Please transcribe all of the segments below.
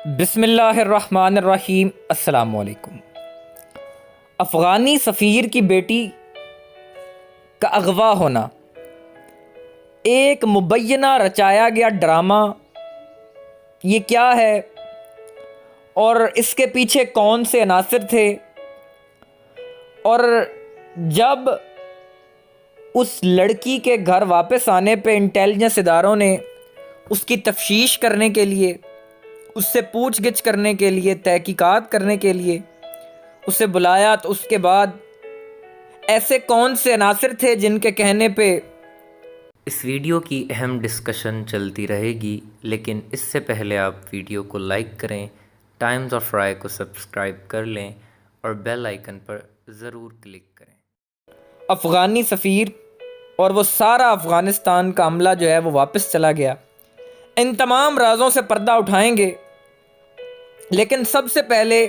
बिस्मिल्लाहिर्रहमानिर्रहीम। अस्सलाम वालेकुम। अफ़गानी सफ़ीर की बेटी का अगवा होना एक मुबैना रचाया गया ड्रामा, ये क्या है और इसके पीछे कौन से अनासिर थे, और जब उस लड़की के घर वापस आने पे इंटेलिजेंस इदारों ने उसकी तफ्तीश करने के लिए, उससे पूछ गिछ करने के लिए, तहकीकात करने के लिए उसे बुलाया, तो उसके बाद ऐसे कौन से अनासिर थे जिनके कहने पे इस वीडियो की अहम डिस्कशन चलती रहेगी, लेकिन इससे पहले आप वीडियो को लाइक करें, टाइम्स ऑफ राय को सब्सक्राइब कर लें और बेल आइकन पर ज़रूर क्लिक करें। अफ़गानी सफ़ीर और वो सारा अफ़गानिस्तान का अमला जो है वो वापस चला गया। इन तमाम राज़ों से पर्दा उठाएंगे, लेकिन सबसे पहले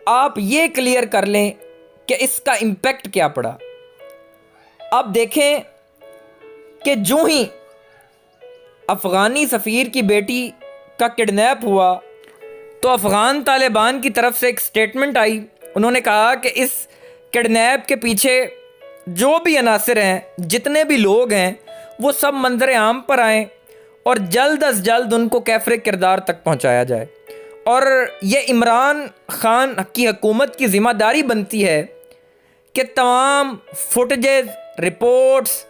आप ये क्लियर कर लें कि इसका इम्पेक्ट क्या पड़ा। आप देखें कि जो ही अफ़गानी सफ़ीर की बेटी का किडनैप हुआ तो अफ़गान तालिबान की तरफ से एक स्टेटमेंट आई। उन्होंने कहा कि इस किडनैप के पीछे जो भी अनासिर हैं, जितने भी लोग हैं, वो सब मंजर आम पर आएँ और जल्द अज जल्द उनको कैफरे किरदार तक पहुंचाया जाए। और ये इमरान ख़ान की हुकूमत की ज़िम्मेदारी बनती है कि तमाम फुटेजेस, रिपोर्ट्स,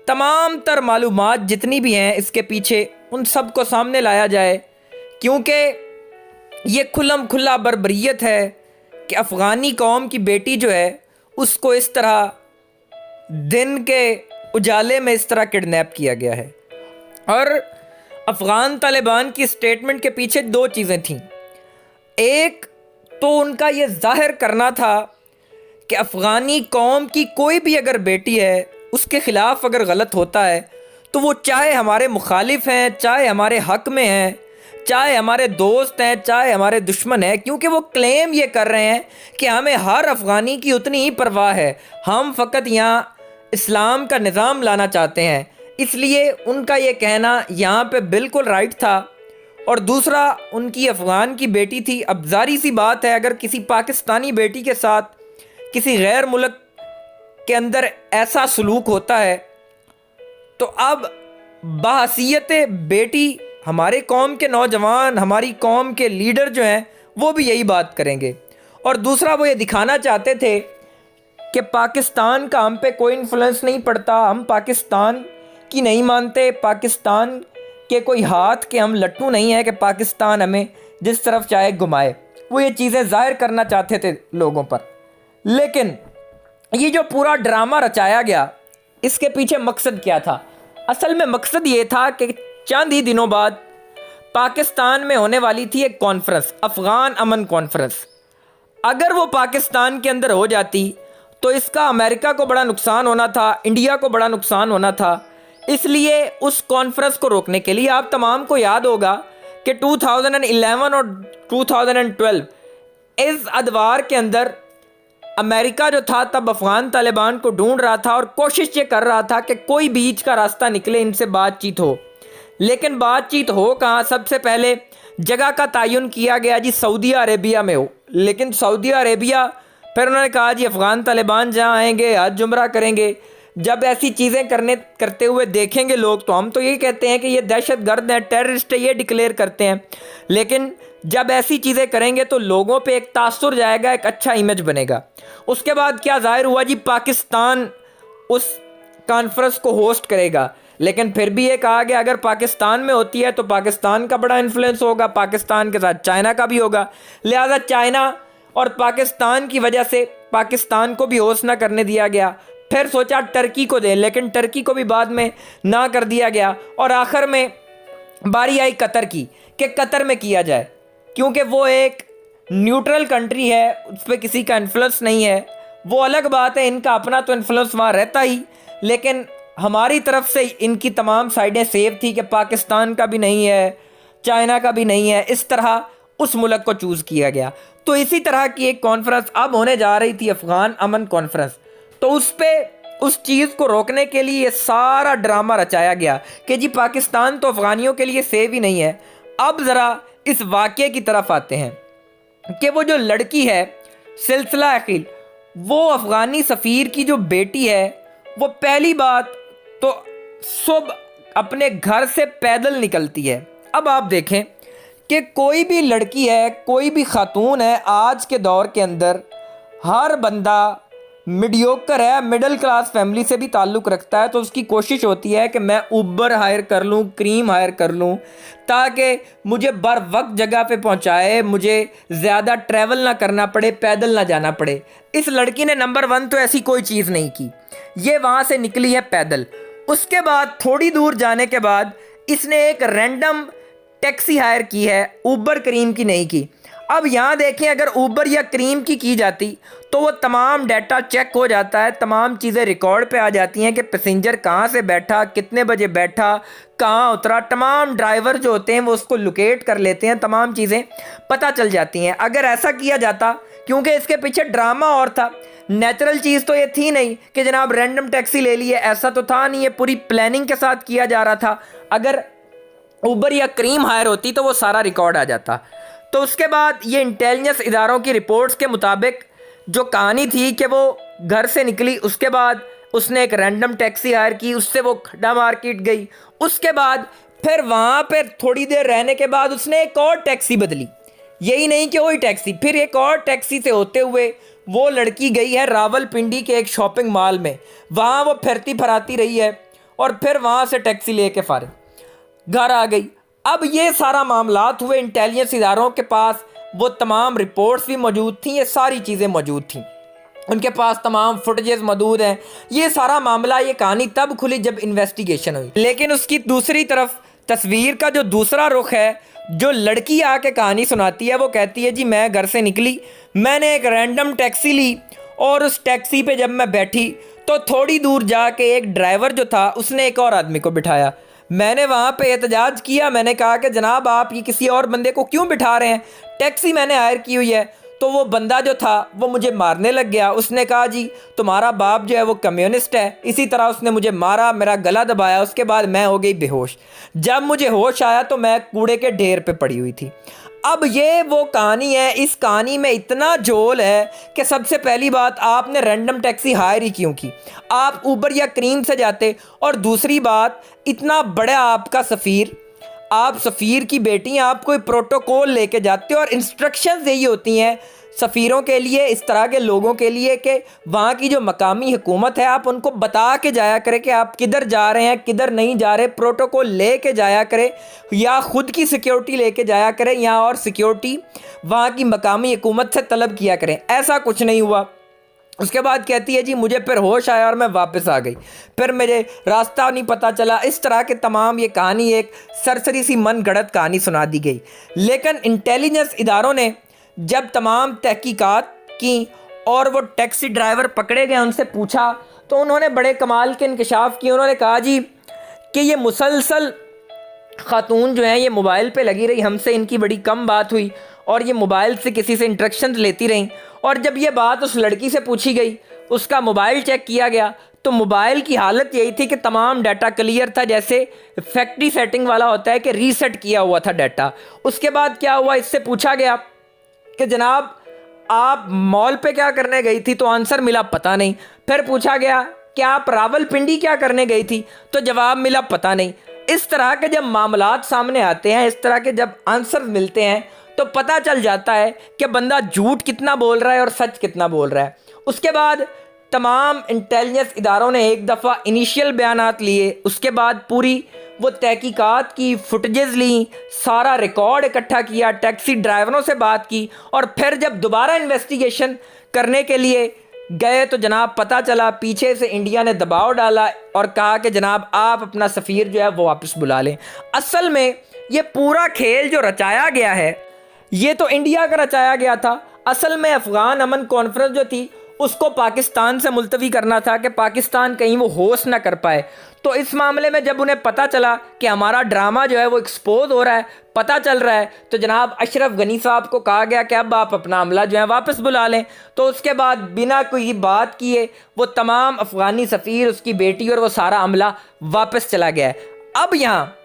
तमाम तर मालूमात जितनी भी हैं इसके पीछे, उन सब को सामने लाया जाए, क्योंकि ये खुल्लम खुल्ला बर्बरियत है कि अफ़गानी कौम की बेटी जो है उसको इस तरह दिन के उजाले में इस तरह किडनैप किया गया है। और अफ़गान तालिबान की स्टेटमेंट के पीछे दो चीज़ें थीं। एक तो उनका ये जाहिर करना था कि अफ़गानी कौम की कोई भी अगर बेटी है, उसके ख़िलाफ़ अगर गलत होता है तो वो चाहे हमारे मुखालिफ हैं, चाहे हमारे हक़ में हैं, चाहे हमारे दोस्त हैं, चाहे हमारे दुश्मन हैं, क्योंकि वो क्लेम ये कर रहे हैं कि हमें हर अफ़गानी की उतनी ही परवाह है, हम फ़कत यहाँ इस्लाम का निज़ाम लाना चाहते हैं। इसलिए उनका ये कहना यहाँ पे बिल्कुल राइट था। और दूसरा, उनकी अफ़गान की बेटी थी। अब ज़ाहिर सी बात है, अगर किसी पाकिस्तानी बेटी के साथ किसी गैर मुल्क के अंदर ऐसा सलूक होता है तो अब बहसीयत बेटी हमारे कौम के नौजवान, हमारी कौम के लीडर जो हैं वो भी यही बात करेंगे। और दूसरा, वो ये दिखाना चाहते थे कि पाकिस्तान का हम पे कोई इन्फ्लुएंस नहीं पड़ता, हम पाकिस्तान की नहीं मानते, पाकिस्तान के कोई हाथ के हम लट्टू नहीं हैं कि पाकिस्तान हमें जिस तरफ चाहे घुमाए। वो ये चीज़ें ज़ाहिर करना चाहते थे लोगों पर। लेकिन ये जो पूरा ड्रामा रचाया गया, इसके पीछे मकसद क्या था? असल में मकसद ये था कि चंद ही दिनों बाद पाकिस्तान में होने वाली थी एक कॉन्फ्रेंस, अफ़गान अमन कॉन्फ्रेंस। अगर वो पाकिस्तान के अंदर हो जाती तो इसका अमेरिका को बड़ा नुकसान होना था, इंडिया को बड़ा नुकसान होना था। इसलिए उस कॉन्फ्रेंस को रोकने के लिए, आप तमाम को याद होगा कि 2011 और 2012 इस अदवार के अंदर अमेरिका जो था तब अफ़गान तालिबान को ढूंढ रहा था और कोशिश ये कर रहा था कि कोई बीच का रास्ता निकले, इनसे बातचीत हो। लेकिन बातचीत हो कहाँ? सबसे पहले जगह का तयन किया गया जी सऊदी अरेबिया में हो। लेकिन सऊदी अरेबिया, फिर उन्होंने कहा जी अफ़गान तालिबान जहाँ आएंगे हज उम्रा करेंगे। जब ऐसी चीज़ें करते हुए देखेंगे लोग, तो हम तो यही कहते हैं कि ये दहशतगर्द हैं, टेररिस्ट है, ये डिक्लेयर करते हैं। लेकिन जब ऐसी चीज़ें करेंगे तो लोगों पे एक तासुर जाएगा, एक अच्छा इमेज बनेगा। उसके बाद क्या ज़ाहिर हुआ जी, पाकिस्तान उस कॉन्फ्रेंस को होस्ट करेगा। लेकिन फिर भी ये कहा गया अगर पाकिस्तान में होती है तो पाकिस्तान का बड़ा इन्फ्लुएंस होगा, पाकिस्तान के साथ चाइना का भी होगा, लिहाजा चाइना और पाकिस्तान की वजह से पाकिस्तान को भी होस्ट ना करने दिया गया। फिर सोचा टर्की को दें, लेकिन टर्की को भी बाद में ना कर दिया गया। और आखिर में बारी आई कतर की कि कतर में किया जाए, क्योंकि वो एक न्यूट्रल कंट्री है, उस पर किसी का इन्फ्लुएंस नहीं है। वो अलग बात है, इनका अपना तो इन्फ्लुएंस वहाँ रहता ही, लेकिन हमारी तरफ से इनकी तमाम साइडें सेफ थी कि पाकिस्तान का भी नहीं है, चाइना का भी नहीं है। इस तरह उस मुल्क को चूज़ किया गया। तो इसी तरह की एक कॉन्फ्रेंस अब होने जा रही थी, अफ़गान अमन कॉन्फ्रेंस। तो उस चीज़ को रोकने के लिए ये सारा ड्रामा रचाया गया कि जी पाकिस्तान तो अफ़गानियों के लिए सेफ ही नहीं है। अब ज़रा इस वाक़ये की तरफ आते हैं कि वो जो लड़की है सिलसिला अकील, वो अफ़गानी सफ़ीर की जो बेटी है, वो पहली बात तो सुबह अपने घर से पैदल निकलती है। अब आप देखें कि कोई भी लड़की है, कोई भी खातून है, आज के दौर के अंदर हर बंदा मीडियोकर है, मिडिल क्लास फैमिली से भी ताल्लुक़ रखता है, तो उसकी कोशिश होती है कि मैं उबर हायर कर लूँ, क्रीम हायर कर लूँ, ताकि मुझे बर वक्त जगह पे पहुँचाए, मुझे ज़्यादा ट्रैवल ना करना पड़े, पैदल ना जाना पड़े। इस लड़की ने नंबर 1 तो ऐसी कोई चीज़ नहीं की, ये वहाँ से निकली है पैदल। उसके बाद थोड़ी दूर जाने के बाद इसने एक रैंडम टैक्सी हायर की है, उबर क्रीम की नहीं की। अब यहाँ देखें, अगर उबर या क्रीम की जाती तो वो तमाम डाटा चेक हो जाता है, तमाम चीज़ें रिकॉर्ड पे आ जाती हैं कि पैसेंजर कहाँ से बैठा, कितने बजे बैठा, कहाँ उतरा, तमाम ड्राइवर जो होते हैं वो उसको लोकेट कर लेते हैं, तमाम चीज़ें पता चल जाती हैं। अगर ऐसा किया जाता, क्योंकि इसके पीछे ड्रामा और था, नेचुरल चीज़ तो ये थी नहीं कि जनाब रैंडम टैक्सी ले लिए, ऐसा तो था नहीं, ये पूरी प्लानिंग के साथ किया जा रहा था। अगर उबर या क्रीम हायर होती तो वो सारा रिकॉर्ड आ जाता। तो उसके बाद ये इंटेलिजेंस इदारों की रिपोर्ट्स के मुताबिक जो कहानी थी कि वो घर से निकली, उसके बाद उसने एक रैंडम टैक्सी हायर की, उससे वो खड्डा मार्केट गई, उसके बाद फिर वहाँ पे थोड़ी देर रहने के बाद उसने एक और टैक्सी बदली, यही नहीं कि वही टैक्सी, फिर एक और टैक्सी से होते हुए वो लड़की गई है रावलपिंडी के एक शॉपिंग मॉल में, वहाँ वो फिरती फराती रही है और फिर वहाँ से टैक्सी लेके फारिग घर आ गई। अब ये सारा मामलात हुए, इंटेलिजेंस इदारों के पास वो तमाम रिपोर्ट्स भी मौजूद थी, ये सारी चीज़ें मौजूद थी, उनके पास तमाम फुटेजेस मौजूद हैं। ये सारा मामला, ये कहानी तब खुली जब इन्वेस्टिगेशन हुई। लेकिन उसकी दूसरी तरफ तस्वीर का जो दूसरा रुख है, जो लड़की आके कहानी सुनाती है, वो कहती है जी मैं घर से निकली, मैंने एक रैंडम टैक्सी ली और उस टैक्सी पे जब मैं बैठी तो थोड़ी दूर जाके एक ड्राइवर जो था उसने एक और आदमी को बिठाया। मैंने वहाँ पे एहतजाज किया, मैंने कहा कि जनाब आप ये किसी और बंदे को क्यों बिठा रहे हैं, टैक्सी मैंने हायर की हुई है। तो वो बंदा जो था वो मुझे मारने लग गया, उसने कहा जी तुम्हारा बाप जो है वो कम्युनिस्ट है, इसी तरह उसने मुझे मारा, मेरा गला दबाया, उसके बाद मैं हो गई बेहोश। जब मुझे होश आया तो मैं कूड़े के ढेर पे पड़ी हुई थी। अब ये वो कहानी है, इस कहानी में इतना झोल है कि सबसे पहली बात, आपने रैंडम टैक्सी हायर ही क्यों की, आप उबर या क्रीम से जाते। और दूसरी बात, इतना बड़ा आपका सफ़ीर, आप सफ़ीर की बेटी, आप कोई प्रोटोकॉल लेके जाते हो और इंस्ट्रक्शंस यही होती हैं सफ़ीरों के लिए, इस तरह के लोगों के लिए कि वहाँ की जो मकामी हुकूमत है आप उनको बता के जाया करें कि आप किधर जा रहे हैं, किधर नहीं जा रहे, प्रोटोकॉल ले के जाया करें, या ख़ुद की सिक्योरिटी लेके जाया करें, या और सिक्योरिटी वहाँ की मकामी हुकूमत से तलब किया करें। ऐसा कुछ नहीं हुआ। उसके बाद कहती है जी मुझे फिर होश आया और मैं वापस आ गई, फिर मुझे रास्ता नहीं पता चला। इस तरह के तमाम ये कहानी एक सरसरी सी मन गढ़ंत कहानी सुना दी गई। लेकिन इंटेलिजेंस इदारों ने जब तमाम तहकीकात की और वो टैक्सी ड्राइवर पकड़े गए, उनसे पूछा तो उन्होंने बड़े कमाल के इंकशाफ किए। उन्होंने कहा जी कि ये मुसलसल खातून जो हैं ये मोबाइल पे लगी रही, हमसे इनकी बड़ी कम बात हुई और ये मोबाइल से किसी से इंस्ट्रक्शन लेती रहीं। और जब ये बात उस लड़की से पूछी गई, उसका मोबाइल चेक किया गया तो मोबाइल की हालत यही थी कि तमाम डाटा क्लियर था, जैसे फैक्ट्री सेटिंग वाला होता है कि रीसेट किया हुआ था डाटा। उसके बाद क्या हुआ, इससे पूछा गया कि जनाब आप मॉल पे क्या करने गई थी, तो आंसर मिला पता नहीं। फिर पूछा गया कि आप रावलपिंडी क्या करने गई थी, तो जवाब मिला पता नहीं। इस तरह के जब मामलात सामने आते हैं, इस तरह के जब आंसर मिलते हैं, तो पता चल जाता है कि बंदा झूठ कितना बोल रहा है और सच कितना बोल रहा है। उसके बाद तमाम इंटेलिजेंस इदारों ने एक दफ़ा इनिशियल बयानात लिए, उसके बाद पूरी वो तहकीकात की फुटेजेस ली, सारा रिकॉर्ड इकट्ठा किया, टैक्सी ड्राइवरों से बात की, और फिर जब दोबारा इन्वेस्टिगेशन करने के लिए गए तो जनाब पता चला पीछे से इंडिया ने दबाव डाला और कहा कि जनाब आप अपना सफ़ीर जो है वो वापस बुला लें। असल में ये पूरा खेल जो रचाया गया है ये तो इंडिया का रचाया गया था। असल में अफ़गान अमन कॉन्फ्रेंस जो थी उसको पाकिस्तान से मुलतवी करना था कि पाकिस्तान कहीं वो होस्ट ना कर पाए। तो इस मामले में जब उन्हें पता चला कि हमारा ड्रामा जो है वो एक्सपोज हो रहा है, पता चल रहा है, तो जनाब अशरफ गनी साहब को कहा गया कि अब आप अपना अमला जो है वापस बुला लें। तो उसके बाद बिना कोई बात किए वो तमाम अफ़गानी सफ़ीर, उसकी बेटी और वो सारा अमला वापस चला गया है। अब यहाँ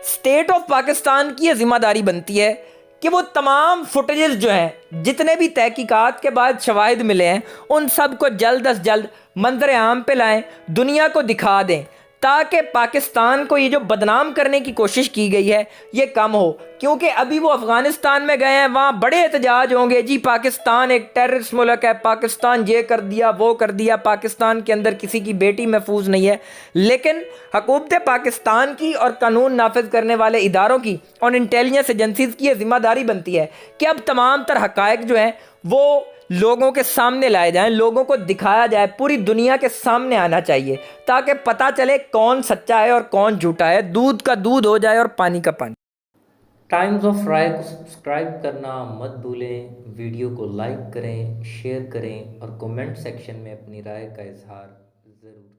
स्टेट ऑफ पाकिस्तान की ये ज़िम्मेदारी बनती है कि वो तमाम फुटेजेस जो हैं, जितने भी तहकीकात के बाद शवाहिद मिले हैं, उन सब को जल्द अज जल्द मंजर आम पे लाएं, दुनिया को दिखा दें, ताकि पाकिस्तान को ये जो बदनाम करने की कोशिश की गई है ये कम हो। क्योंकि अभी वो अफ़गानिस्तान में गए हैं, वहाँ बड़े एहतजाज होंगे, जी पाकिस्तान एक टेररिस्ट मुल्क है, पाकिस्तान ये कर दिया वो कर दिया, पाकिस्तान के अंदर किसी की बेटी महफूज नहीं है। लेकिन हुकूमत पाकिस्तान की और कानून नाफिज करने वाले इदारों की और इंटेलिजेंस एजेंसीज की ये जिम्मेदारी बनती है कि अब तमाम तर हक़ाइक़ जो हैं वो लोगों के सामने लाए जाएं, लोगों को दिखाया जाए, पूरी दुनिया के सामने आना चाहिए, ताकि पता चले कौन सच्चा है और कौन झूठा है, दूध का दूध हो जाए और पानी का पानी। टाइम्स ऑफ राय को सब्सक्राइब करना मत भूलें, वीडियो को लाइक करें, शेयर करें और कमेंट सेक्शन में अपनी राय का इजहार ज़रूर